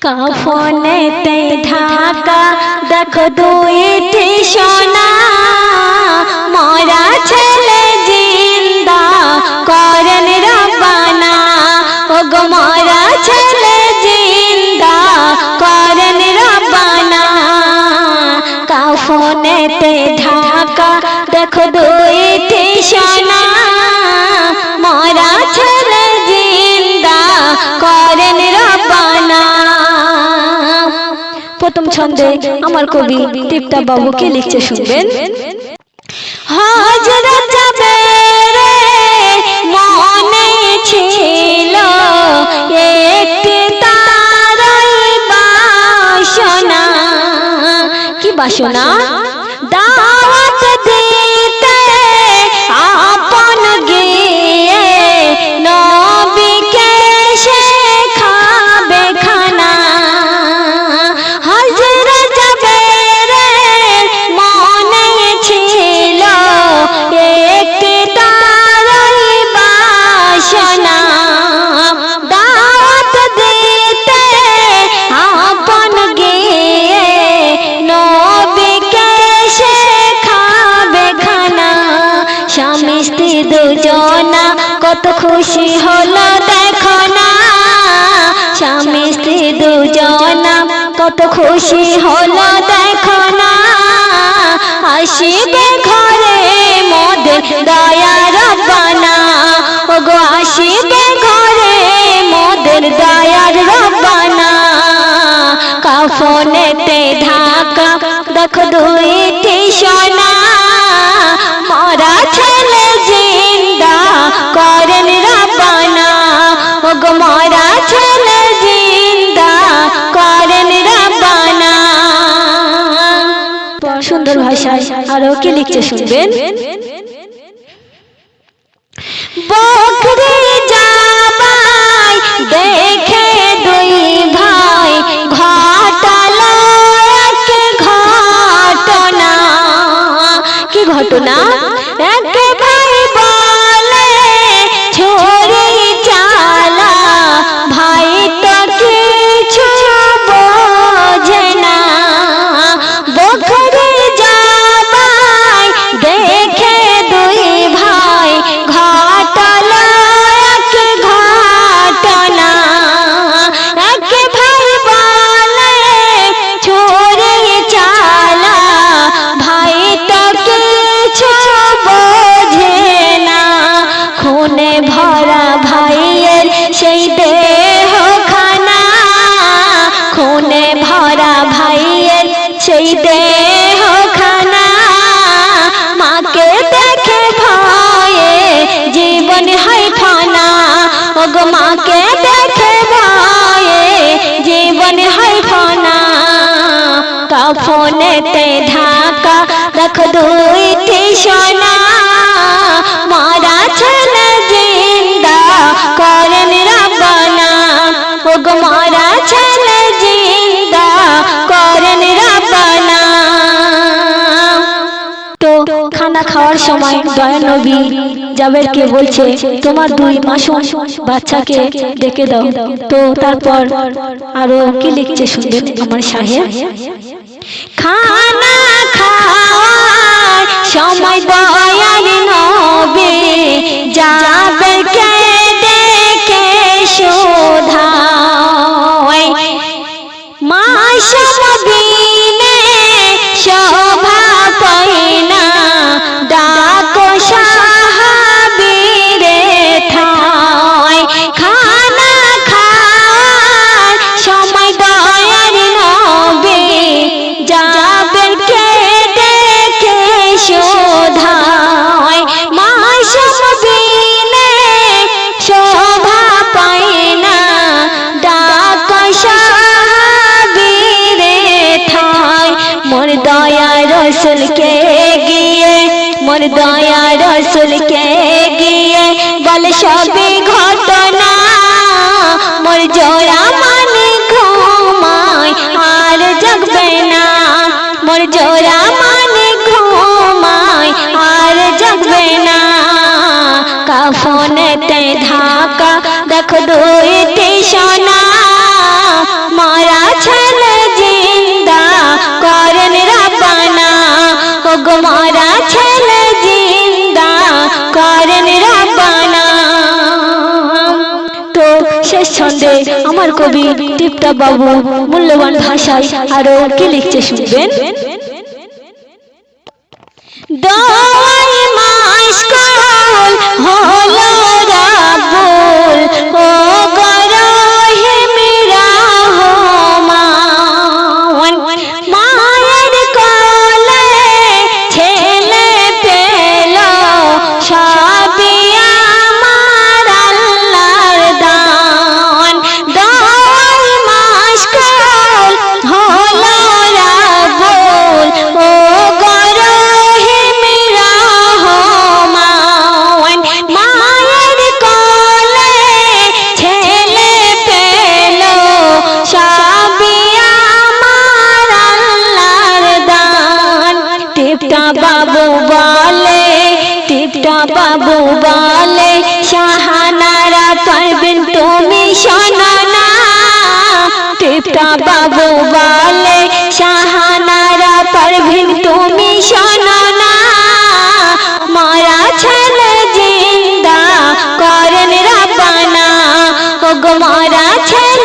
কাফনেতে ঢাকা দেখো দুইটি সোনা, মরা ছেলে জিন্দা করেন রব্বানা। ওগো মরা ছেলে জিন্দা করেন রব্বানা। কাফনেতে ঢাকা দেখো দুইটি সোনা, মরা ছেলে জিন্দা করেন রব্বানা। প্রথম ছন্দে আমার কবি টিপটা বাবু কে লিখছে শুনবেন। হযরত যাবে মনে ছিল একটি তারই বাসনা। কি বাসনা? দাওয়াত দিতে আপন গিয়ে নবীকে শেখাবে খানা। হযরত যাবের মনে ছিল একটি তারই বাসনা। দাওয়াত দিতে আপন গিয়ে নবীকে শেখাবে খানা। স্বামী স্ত্রী দুজনা কত খুশি হলো দেখো না। স্বামী স্ত্রী দুজনা কত খুশি হলো দেখো না। আসিবে ঘরে মোদের দয়া রব্বানা। ওগো আসিবে ঘরে মোদের দয়ার রব্বানা। কাফনেতে ঢাকা দেখো দুইটি সোনা, মরা ছেলে জিন্দা করেন রব্বানা। ওগো মরা ছেলে জিন্দা করেন রব্বানা। সুন্দর ভাষায় আরো কি লিখছে শুনবেন। বকরি জামাই দেখে দুই ভাই ঘটালো এক ঘটনা। কি ঘটনা? এক ভাই বলে ছুরি চালা, ভাই তো কিছু বোঝে না। বকরি জামাই দেখে দুই ভাই ঘটালো এক ঘটনা। এক ভাই বলে ছুরি চালা, ভাই তো কিছু বোঝে না। খুনে ভরা ভাইয়ের সেই দেহ খানা, খুনে ভরা ভাইয়ের সেই দেহ খানা। মাকে দেখে ভয়ে জীবন হয় ফানা। ওগো মাকে দেখে ভয়ে জীবন হয় ফানা। কাফনেতে ঢাকা দেখো দুইটি সোনা, মরা ছেলে জিন্দা করেন রব্বানা। ওগো মরা ছেলে জিন্দা করেন রব্বানা। তো খানা খাওয়ার সময় দয়া নবী জাবেরকে বলছে তোমার দুই মাসুম বাচ্চাকে ডেকে দাও। তো তারপর আরো কি লিখছে শুনবেন আমার সাহেব। খানা খাওয়ার সময় দয়ার নবী জাবেরকে ডেকে শোধায়। মাসুম বিনে শোভা পায় না, ডাকো সাহাবীরে ঠায়। খানা খাওয়ার সময় দয়ার নবী জাবেরকে ডেকে শোধায়। মাসুম বিনে শোভা পায় না, ডাকো সাহাবীরে ঠায়। মোর দয়া রসুলকে গিয়ে, মোর দয়া রসুলকে গিয়ে বলে সবই ঘটনা। মোর জোড়া মানে ঘুমায় আর জাগবে না। মোর জোড়া মানে ঘুমায় আর জাগবে না। কাফনেতে ঢাকা দেখো দুইটি সোনা, মরা আমার কবি টিপটপ বাবু মূল্যবান ভাষায় আরো কি লিখছে শুনবেন। দোয়াই মাস কাল হলো রাবুল ও গরহে মেরা হো মান মায়ের কোলে ছেলে পেল সবই আমার আল্লাহর দান। দোয়াই মাস কাল হলো রাবুল ও বাবু বলে শাহানারা পারবেন তুমি শোনো না। টিপটপ বাবু বলে শাহানারা পারবেন তুমি শোনো না। মারা ছেলে জিন্দা করেন রাব্বানা, ওগো মারা ছেলে